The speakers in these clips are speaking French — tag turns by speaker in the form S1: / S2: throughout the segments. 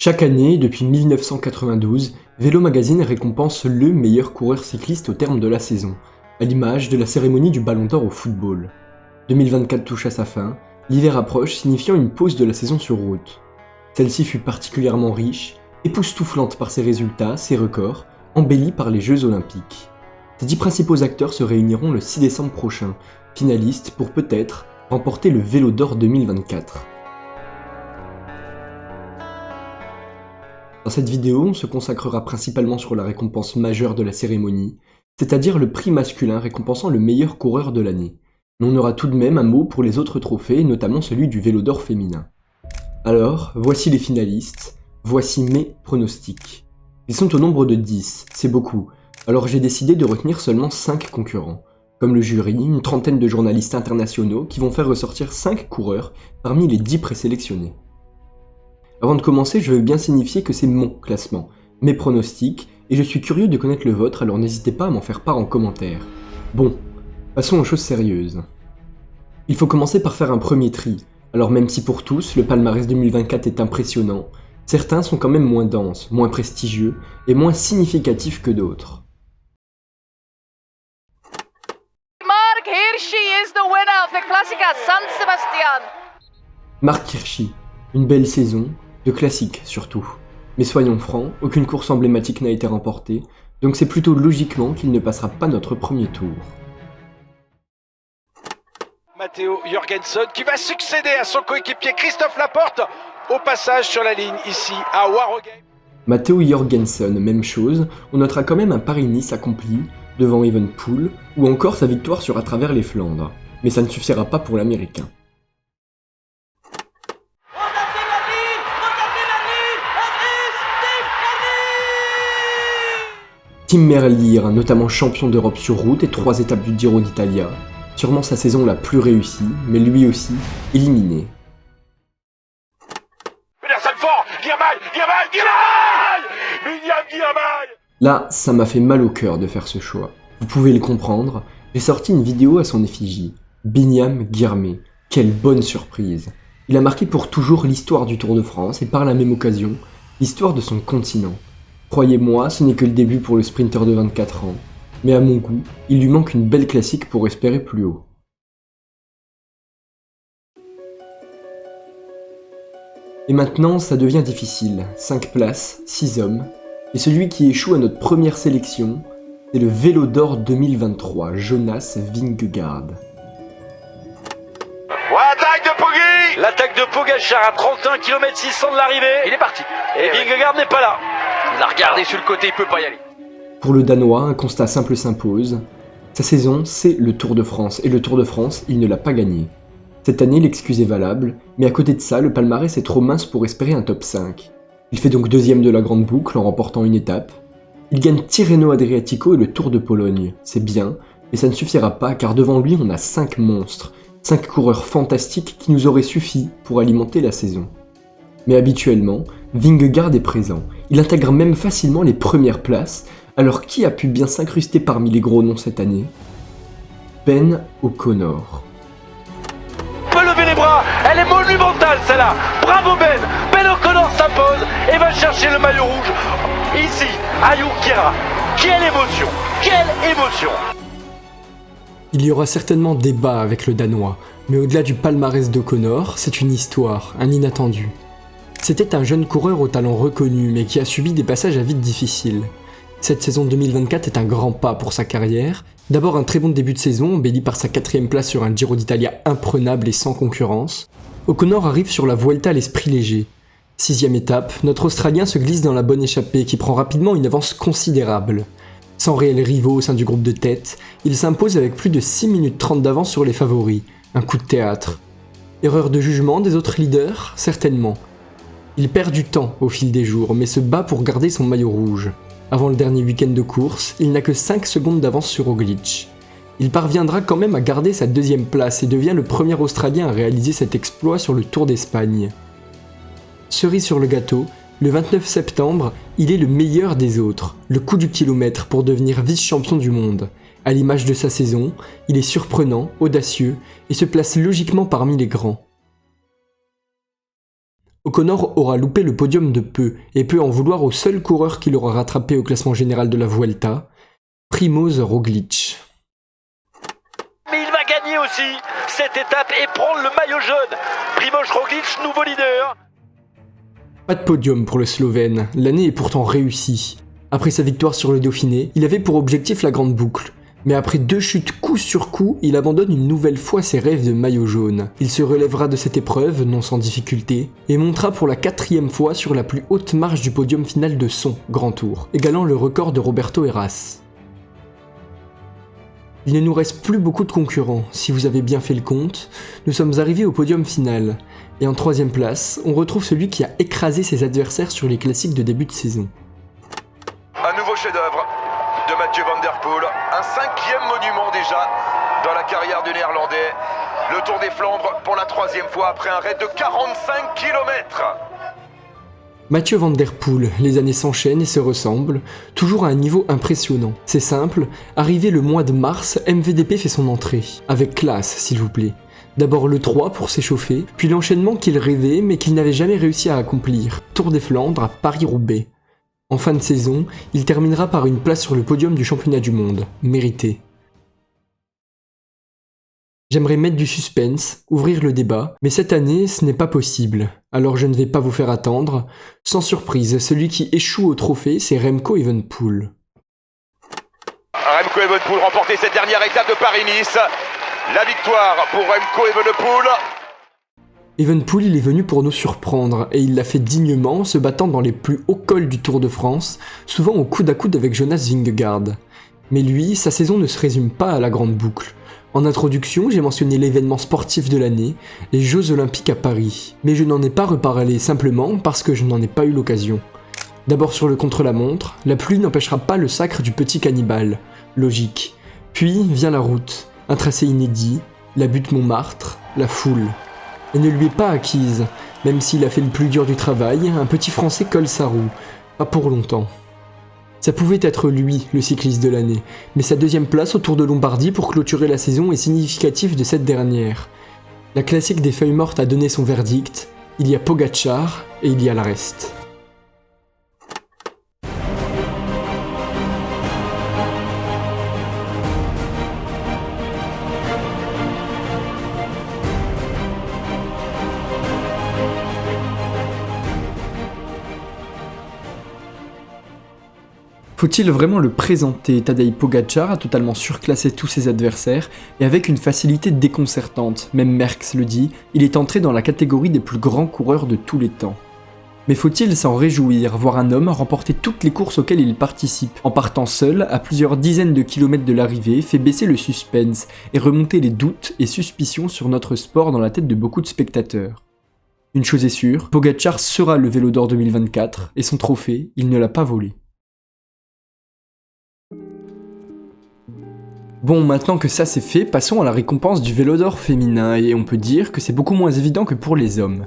S1: Chaque année, depuis 1992, Vélo Magazine récompense le meilleur coureur cycliste au terme de la saison, à l'image de la cérémonie du Ballon d'Or au football. 2024 touche à sa fin, l'hiver approche signifiant une pause de la saison sur route. Celle-ci fut particulièrement riche, époustouflante par ses résultats, ses records, embellie par les Jeux Olympiques. Ces 10 principaux acteurs se réuniront le 6 décembre prochain, finalistes pour peut-être remporter le Vélo d'Or 2024. Dans cette vidéo, on se consacrera principalement sur la récompense majeure de la cérémonie, c'est-à-dire le prix masculin récompensant le meilleur coureur de l'année. Mais on aura tout de même un mot pour les autres trophées, notamment celui du Vélo d'Or féminin. Alors, voici les finalistes, voici mes pronostics. Ils sont au nombre de 10, c'est beaucoup, alors j'ai décidé de retenir seulement 5 concurrents. Comme le jury, une trentaine de journalistes internationaux qui vont faire ressortir 5 coureurs parmi les 10 présélectionnés. Avant de commencer, je veux bien signifier que c'est mon classement, mes pronostics, et je suis curieux de connaître le vôtre, alors n'hésitez pas à m'en faire part en commentaire. Bon, passons aux choses sérieuses. Il faut commencer par faire un premier tri, alors même si pour tous, le palmarès 2024 est impressionnant, certains sont quand même moins denses, moins prestigieux, et moins significatifs que d'autres.
S2: Mark Hirschi is the winner of the Classica San Sebastian.
S1: Mark Hirschi, une belle saison, de classiques surtout. Mais soyons francs, aucune course emblématique n'a été remportée, donc c'est plutôt logiquement qu'il ne passera pas notre premier tour.
S3: Matteo Jorgensen qui va succéder à son coéquipier Christophe Laporte au passage sur la ligne ici à Waregem.
S1: Matteo Jorgensen, même chose, on notera quand même un Paris-Nice accompli devant Evenepoel ou encore sa victoire sur à travers les Flandres. Mais ça ne suffira pas pour l'Américain. Tim Merlier, notamment champion d'Europe sur route et 3 étapes du Giro d'Italia, sûrement sa saison la plus réussie, mais lui aussi éliminé. Là, ça m'a fait mal au cœur de faire ce choix. Vous pouvez le comprendre, j'ai sorti une vidéo à son effigie. Binyam Girmay, quelle bonne surprise. Il a marqué pour toujours l'histoire du Tour de France et par la même occasion, l'histoire de son continent. Croyez-moi, ce n'est que le début pour le sprinter de 24 ans, mais à mon goût, il lui manque une belle classique pour espérer plus haut. Et maintenant, ça devient difficile, 5 places, 6 hommes, et celui qui échoue à notre première sélection, c'est le Vélo d'Or 2023, Jonas Vingegaard.
S3: Attaque de Poggi. L'attaque de Pogačar à 31 km 600 de l'arrivée. Il est parti. Et Vingegaard n'est pas là. Il a regardé sur le côté, il peut pas y aller.
S1: Pour le Danois, un constat simple s'impose. Sa saison, c'est le Tour de France, et le Tour de France, il ne l'a pas gagné. Cette année, l'excuse est valable, mais à côté de ça, le palmarès est trop mince pour espérer un top 5. Il fait donc deuxième de la grande boucle en remportant une étape. Il gagne Tirreno Adriatico et le Tour de Pologne. C'est bien, mais ça ne suffira pas car devant lui, on a 5 monstres. 5 coureurs fantastiques qui nous auraient suffi pour alimenter la saison. Mais habituellement, Vingegaard est présent. Il intègre même facilement les premières places, alors qui a pu bien s'incruster parmi les gros noms cette année? Ben O'Connor.
S3: On peut lever les bras, elle est monumentale celle-là. Bravo Ben. Ben O'Connor s'impose et va chercher le maillot rouge. Ici, à Junqueira. Quelle émotion. Quelle émotion.
S1: Il y aura certainement débat avec le Danois, mais au-delà du palmarès d'O'Connor, c'est une histoire, un inattendu. C'était un jeune coureur au talent reconnu, mais qui a subi des passages à vide difficiles. Cette saison 2024 est un grand pas pour sa carrière. D'abord un très bon début de saison, embelli par sa 4ème place sur un Giro d'Italia imprenable et sans concurrence. O'Connor arrive sur la Vuelta à l'esprit léger. 6ème étape, notre Australien se glisse dans la bonne échappée qui prend rapidement une avance considérable. Sans réels rivaux au sein du groupe de tête, il s'impose avec plus de 6 minutes 30 d'avance sur les favoris. Un coup de théâtre. Erreur de jugement des autres leaders? Certainement. Il perd du temps au fil des jours, mais se bat pour garder son maillot rouge. Avant le dernier week-end de course, il n'a que 5 secondes d'avance sur Roglic. Il parviendra quand même à garder sa 2ème place et devient le premier Australien à réaliser cet exploit sur le Tour d'Espagne. Cerise sur le gâteau, le 29 septembre, il est le meilleur des autres, le coup du kilomètre pour devenir vice-champion du monde. À l'image de sa saison, il est surprenant, audacieux et se place logiquement parmi les grands. O'Connor aura loupé le podium de peu et peut en vouloir au seul coureur qui l'aura rattrapé au classement général de la Vuelta, Primož Roglič.
S3: Mais il va gagner aussi cette étape et prendre le maillot jaune. Primož Roglič, nouveau leader.
S1: Pas de podium pour le Slovène, l'année est pourtant réussie. Après sa victoire sur le Dauphiné, il avait pour objectif la grande boucle. Mais après 2 chutes coup sur coup, il abandonne une nouvelle fois ses rêves de maillot jaune. Il se relèvera de cette épreuve, non sans difficulté, et montera pour la 4e fois sur la plus haute marche du podium final de son Grand Tour, égalant le record de Roberto Heras. Il ne nous reste plus beaucoup de concurrents, si vous avez bien fait le compte. Nous sommes arrivés au podium final, et en 3e place, on retrouve celui qui a écrasé ses adversaires sur les classiques de début de saison.
S4: Un nouveau chef-d'œuvre de Mathieu Van Der Poel, un 5e monument déjà dans la carrière du Néerlandais. Le Tour des Flandres pour la 3e fois après un raid de 45 km.
S1: Mathieu Van Der Poel, les années s'enchaînent et se ressemblent, toujours à un niveau impressionnant. C'est simple, arrivé le mois de mars, MVDP fait son entrée. Avec classe, s'il vous plaît. D'abord le 3 pour s'échauffer, puis l'enchaînement qu'il rêvait mais qu'il n'avait jamais réussi à accomplir. Tour des Flandres à Paris-Roubaix. En fin de saison, il terminera par une place sur le podium du championnat du monde, mérité. J'aimerais mettre du suspense, ouvrir le débat, mais cette année, ce n'est pas possible. Alors je ne vais pas vous faire attendre. Sans surprise, celui qui échoue au trophée, c'est Remco Evenepoel.
S4: Remco Evenepoel remporté cette dernière étape de Paris-Nice. La victoire pour Remco Evenepoel.
S1: Evenepoel, il est venu pour nous surprendre, et il l'a fait dignement, se battant dans les plus hauts cols du Tour de France, souvent au coude à coude avec Jonas Vingegaard. Mais lui, sa saison ne se résume pas à la grande boucle. En introduction, j'ai mentionné l'événement sportif de l'année, les Jeux Olympiques à Paris. Mais je n'en ai pas reparlé simplement parce que je n'en ai pas eu l'occasion. D'abord sur le contre-la-montre, la pluie n'empêchera pas le sacre du petit cannibale. Logique. Puis vient la route, un tracé inédit, la butte Montmartre, la foule. Elle ne lui est pas acquise, même s'il a fait le plus dur du travail, un petit Français colle sa roue. Pas pour longtemps. Ça pouvait être lui, le cycliste de l'année, mais sa 2e place au Tour de Lombardie pour clôturer la saison est significative de cette dernière. La classique des feuilles mortes a donné son verdict, il y a Pogačar et il y a le reste. Faut-il vraiment le présenter? Tadej Pogačar a totalement surclassé tous ses adversaires et avec une facilité déconcertante. Même Merckx le dit, il est entré dans la catégorie des plus grands coureurs de tous les temps. Mais faut-il s'en réjouir, voir un homme remporter toutes les courses auxquelles il participe, en partant seul, à plusieurs dizaines de kilomètres de l'arrivée, fait baisser le suspense et remonter les doutes et suspicions sur notre sport dans la tête de beaucoup de spectateurs. Une chose est sûre, Pogačar sera le Vélo d'Or 2024 et son trophée, il ne l'a pas volé. Bon, maintenant que ça c'est fait, passons à la récompense du Vélo d'Or féminin, et on peut dire que c'est beaucoup moins évident que pour les hommes.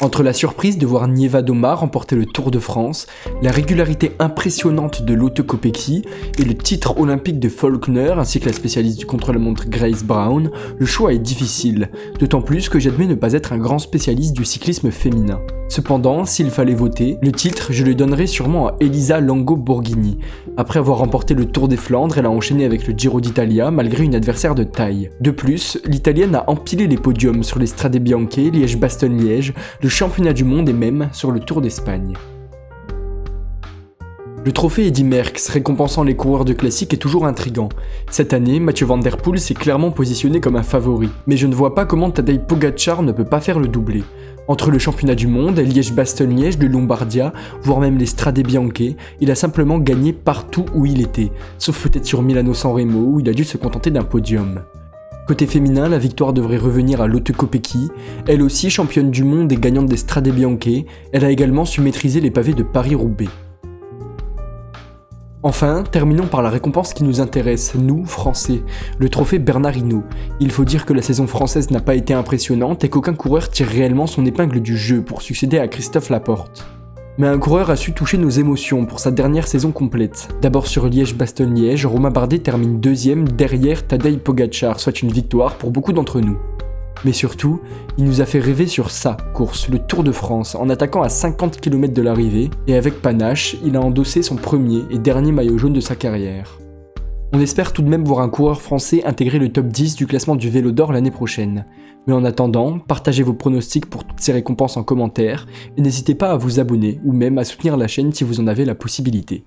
S1: Entre la surprise de voir Nieva Doma remporter le Tour de France, la régularité impressionnante de Lotte Kopecky et le titre olympique de Faulkner ainsi que la spécialiste du contre-la-montre Grace Brown, le choix est difficile, d'autant plus que j'admets ne pas être un grand spécialiste du cyclisme féminin. Cependant, s'il fallait voter, le titre je le donnerais sûrement à Elisa Longo Borghini. Après avoir remporté le Tour des Flandres, elle a enchaîné avec le Giro d'Italia malgré une adversaire de taille. De plus, l'italienne a empilé les podiums sur les Strade Bianche, Liège-Bastogne-Liège, le championnat du monde et même sur le Tour d'Espagne. Le trophée Eddy Merckx, récompensant les coureurs de classique, est toujours intriguant. Cette année, Mathieu Van Der Poel s'est clairement positionné comme un favori, mais je ne vois pas comment Tadej Pogačar ne peut pas faire le doublé. Entre le championnat du monde, Liège-Bastogne-Liège, le Lombardia, voire même les Strade Bianche, il a simplement gagné partout où il était, sauf peut-être sur Milano-San Remo où il a dû se contenter d'un podium. Côté féminin, la victoire devrait revenir à Lotte Kopecky, elle aussi championne du monde et gagnante des Strade Bianche, elle a également su maîtriser les pavés de Paris-Roubaix. Enfin, terminons par la récompense qui nous intéresse, nous, Français, le trophée Bernard Hinault. Il faut dire que la saison française n'a pas été impressionnante et qu'aucun coureur tire réellement son épingle du jeu pour succéder à Christophe Laporte. Mais un coureur a su toucher nos émotions pour sa dernière saison complète. D'abord sur Liège-Bastogne-Liège, Romain Bardet termine 2e derrière Tadej Pogačar, soit une victoire pour beaucoup d'entre nous. Mais surtout, il nous a fait rêver sur sa course, le Tour de France, en attaquant à 50 km de l'arrivée, et avec panache, il a endossé son premier et dernier maillot jaune de sa carrière. On espère tout de même voir un coureur français intégrer le top 10 du classement du Vélo d'Or l'année prochaine. Mais en attendant, partagez vos pronostics pour toutes ces récompenses en commentaire, et n'hésitez pas à vous abonner ou même à soutenir la chaîne si vous en avez la possibilité.